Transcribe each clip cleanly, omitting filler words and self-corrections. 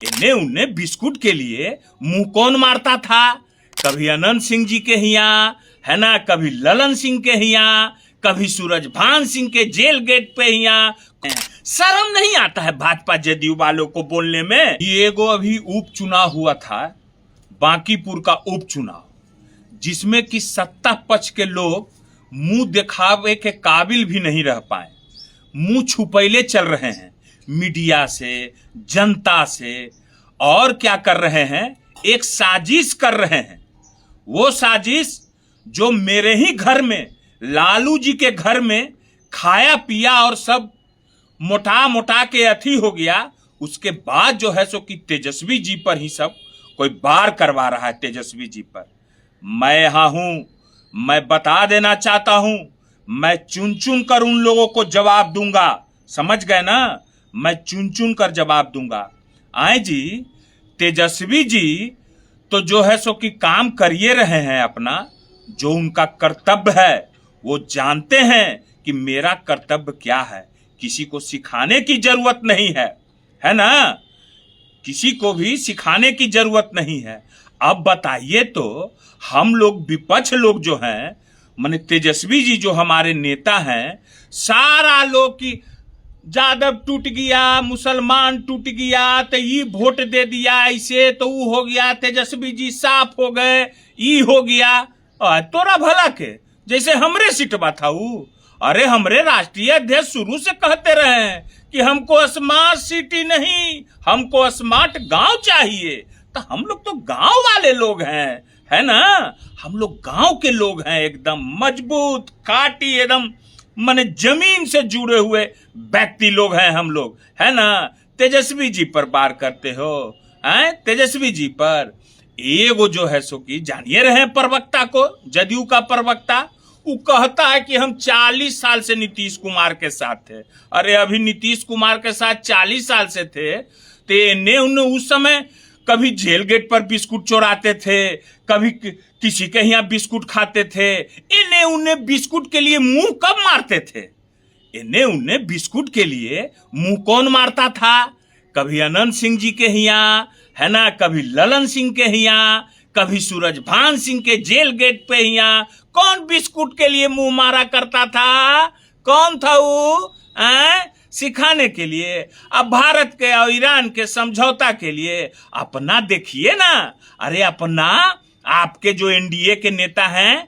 इन्हें उन्हें बिस्कुट के लिए मुंह कौन मारता था? कभी अनंत सिंह जी के यहाँ, है ना, कभी ललन सिंह के यहाँ, कभी सूरजभान सिंह के जेल गेट पे यहाँ। शर्म नहीं आता है भाजपा जदयू वालों को बोलने में? ये एगो अभी उपचुनाव हुआ था, बांकीपुर का उपचुनाव, जिसमें कि सत्ता पक्ष के लोग मुंह दिखावे के काबिल भी नहीं रह पाए, मुंह छुपैले चल रहे हैं मीडिया से, जनता से। और क्या कर रहे हैं? एक साजिश कर रहे हैं। वो साजिश जो मेरे ही घर में, लालू जी के घर में खाया पिया और सब मोटा मोटा के अथी हो गया, उसके बाद जो है सो कि तेजस्वी जी पर ही सब कोई बार करवा रहा है। तेजस्वी जी पर मैं यहां हूं, मैं बता देना चाहता हूं, मैं चुन चुन कर उन लोगों को जवाब दूंगा। समझ गए ना? मैं चुन चुन कर जवाब दूंगा। आए जी, तेजस्वी जी तो जो है सो कि काम करिए रहे हैं अपना, जो उनका कर्तव्य है वो जानते हैं कि मेरा कर्तव्य क्या है। किसी को सिखाने की जरूरत नहीं है ना? किसी को भी सिखाने की जरूरत नहीं है। अब बताइए तो, हम लोग विपक्ष लोग जो हैं, माने तेजस्वी जी जो हमारे नेता हैं, सारा लोग की यादव टूट गया, मुसलमान टूट गया, तो ये वोट दे दिया, ऐसे तो वो हो गया, तेजस्वी जी साफ हो गए, ये हो गया। तोरा भला के जैसे हमरे सिटवा था वो। अरे हमरे राष्ट्रीय अध्यक्ष शुरू से कहते रहे हैं कि हमको स्मार्ट सिटी नहीं, हमको स्मार्ट गांव चाहिए। तो हम लोग तो गांव वाले लोग हैं, है ना? हम लोग गांव के लोग हैं, एकदम मजबूत काटी, एकदम माने जमीन से जुड़े हुए व्यक्ति लोग हैं हम लोग, है ना? तेजस्वी जी पर बार करते हो, हैं? तेजस्वी जी पर एगो जो है सो कि जानिए रहे प्रवक्ता को, जदयू का प्रवक्ता, वो कहता है कि हम 40 साल से नीतीश कुमार के साथ थे। अरे अभी नीतीश कुमार के साथ 40 साल से थे तो इन्हें उन्हें उस समय कभी जेल गेट पर बिस्कुट चोराते थे, कभी किसी के यहाँ बिस्कुट खाते थे। इन्हें उन्हें बिस्कुट के लिए मुंह कब मारते थे? इन्हें उन्हें बिस्कुट के लिए मुंह कौन मारता था? कभी अनंत सिंह जी के यहाँ, है ना, कभी ललन सिंह के यहाँ, कभी सूरजभान सिंह के जेल गेट पे यहाँ। कौन बिस्कुट के लिए मुंह मारा करता था? कौन था वो? सिखाने के लिए। अब भारत के और ईरान के समझौता के लिए अपना देखिए ना। अरे अपना, आपके जो एनडीए के नेता हैं,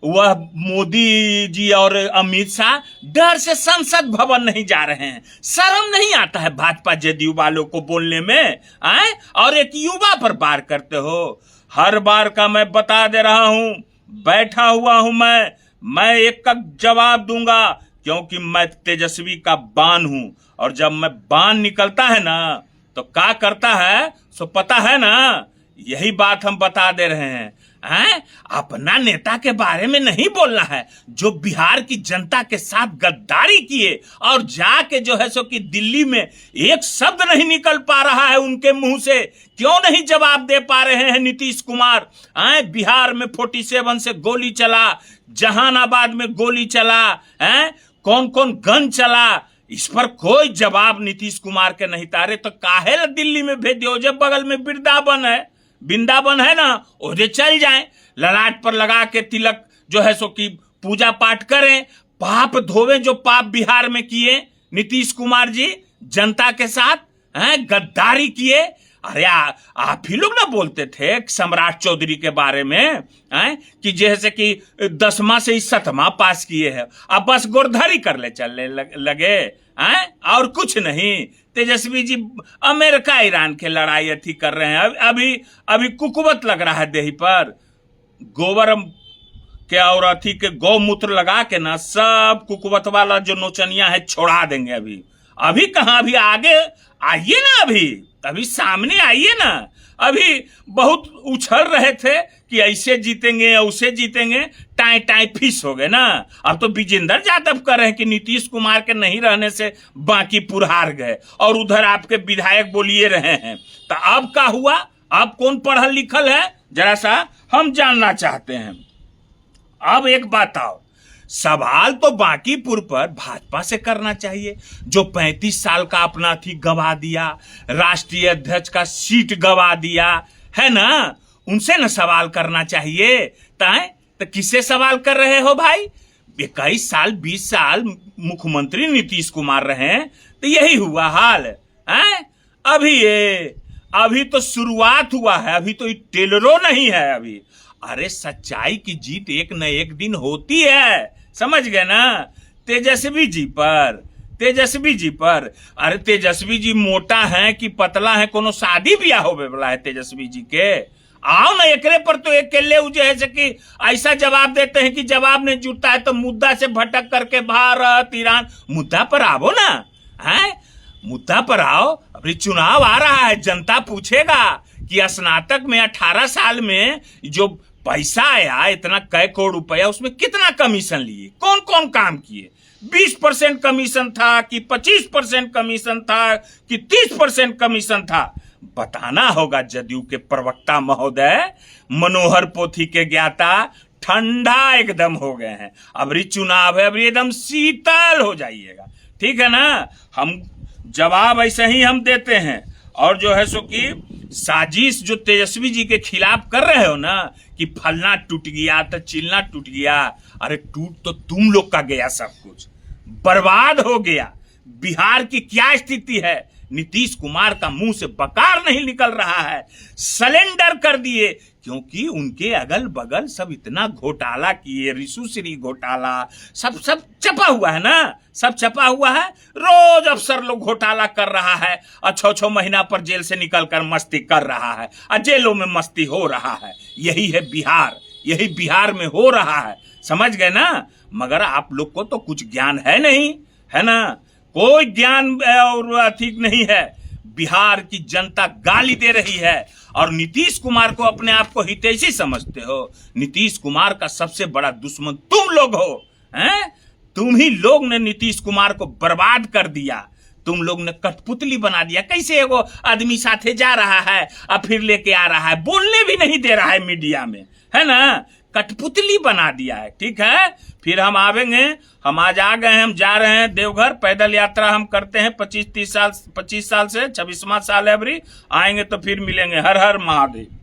वह मोदी जी और अमित शाह डर से संसद भवन नहीं जा रहे हैं। शर्म नहीं आता है भाजपा जदयू वालों को बोलने में? और एक युवा पर बार करते हो। हर बार का मैं बता दे रहा हूं, बैठा हुआ हूं मैं एक का जवाब दूंगा, क्योंकि मैं तेजस्वी का बान हूं। और जब मैं बान निकलता है ना तो क्या करता है सो पता है ना? यही बात हम बता दे रहे हैं। अपना नेता के बारे में नहीं बोलना है जो बिहार की जनता के साथ गद्दारी किए, और जाके जो है सो कि दिल्ली में एक शब्द नहीं निकल पा रहा है उनके मुंह से। क्यों नहीं जवाब दे पा रहे हैं नीतीश कुमार? बिहार में 47 से गोली चला, जहानाबाद में गोली चला, कौन कौन गन चला, इस पर कोई जवाब नीतीश कुमार के नहीं तारे। तो काहे दिल्ली में भेज दियो? जब बगल में वृंदावन है ना, ओजे चल जाएं, ललाट पर लगा के तिलक जो है सो कि पूजा पाठ करें, पाप धोवे जो पाप बिहार में किए नीतीश कुमार जी जनता के साथ, गद्दारी किए। अरे आप ही लोग ना बोलते थे सम्राट चौधरी के बारे में, कि जैसे कि 10वां से 7वां पास किए हैं, अब बस गोरधरी कर ले चलने लगे, और कुछ नहीं। तेजस्वी जी अमेरिका ईरान के लड़ाई अथी कर रहे हैं। अभी कुकुवत लग रहा है देही पर, गोबर के और अथी के गौमूत्र लगा के ना सब कुकुवत वाला जो नोचनिया है छोड़ा देंगे। अभी कहाँ, अभी आगे आइए ना, अभी सामने आइए ना। अभी बहुत उछल रहे थे कि ऐसे जीतेंगे ऐसे जीतेंगे, टाई टाई फीस हो गए ना। अब तो विजेंद्र यादव कह रहे हैं कि नीतीश कुमार के नहीं रहने से बांकीपुर हार गए, और उधर आपके विधायक बोलिए रहे हैं। तो अब क्या हुआ? अब कौन पढ़ल लिखल है जरा सा हम जानना चाहते हैं। अब एक बात आओ, सवाल तो बांकीपुर पर भाजपा से करना चाहिए, जो 35 साल का अपना थी गवा दिया, राष्ट्रीय अध्यक्ष का सीट गवा दिया, है ना। उनसे न सवाल करना चाहिए। तो किससे सवाल कर रहे हो भाई? 21 साल 20 साल मुख्यमंत्री नीतीश कुमार रहे, तो यही हुआ हाल है। अभी तो शुरुआत हुआ है, अभी तो टेलरो नहीं है अभी। अरे सच्चाई की जीत एक न एक दिन होती है, समझ गए ना। तेजस्वी जी पर अरे तेजस्वी जी मोटा है कि पतला है, कोनो शादी ब्याह होवे वाला है तेजस्वी जी के? आओ ना एकरे पर तो एक केले उजे है कि ऐसा जवाब देते हैं कि जवाब नहीं जुटता है तो मुद्दा से भटक करके भारत ईरान। मुद्दा पर आओ ना, है मुद्दा पर आओ। अभी चुनाव आ रहा है, जनता पूछेगा कि स्नातक में 18 साल में जो पैसा आया, इतना कई करोड़ रुपया, उसमें कितना कमीशन लिए, कौन कौन काम किए? 20% कमीशन था कि 25% कमीशन था कि 30% कमीशन था? बताना होगा। जदयू के प्रवक्ता महोदय मनोहर पोथी के ज्ञाता ठंडा एकदम हो गए हैं। अभी चुनाव है, अभी एकदम शीतल हो जाइएगा, ठीक है ना। हम जवाब ऐसे ही हम देते हैं। और जो है सो कि साजिश जो तेजस्वी जी के खिलाफ कर रहे हो ना, कि फलना टूट गया तो चिलना टूट गया, अरे टूट तो तुम लोग का गया, सब कुछ बर्बाद हो गया। बिहार की क्या स्थिति है? नीतीश कुमार का मुंह से बकार नहीं निकल रहा है, सलेंडर कर दिए, क्योंकि उनके अगल बगल सब इतना घोटाला किए, रिशुश्री घोटाला सब छपा हुआ है ना, सब छपा हुआ है। रोज अफसर लोग घोटाला कर रहा है और 6-6 महीना पर जेल से निकल कर मस्ती कर रहा है और जेलों में मस्ती हो रहा है। यही है बिहार, यही बिहार में हो रहा है, समझ गए ना। मगर आप लोग को तो कुछ ज्ञान है नहीं, है ना, कोई ज्ञान और अधिक नहीं है। बिहार की जनता गाली दे रही है और नीतीश कुमार को अपने आप को हितैषी समझते हो। नीतीश कुमार का सबसे बड़ा दुश्मन तुम लोग हो, हैं? तुम ही लोग ने नीतीश कुमार को बर्बाद कर दिया, तुम लोग ने कठपुतली बना दिया। कैसे एगो आदमी साथे जा रहा है और फिर लेके आ रहा है, बोलने भी नहीं दे रहा है मीडिया में, है ना, कठपुतली बना दिया है। ठीक है, फिर हम आवेंगे, हम आज आ गए हैं, हम जा रहे हैं देवघर, पैदल यात्रा हम करते हैं 25 साल से 26वां साल है अभी, आएंगे तो फिर मिलेंगे। हर हर महादेव।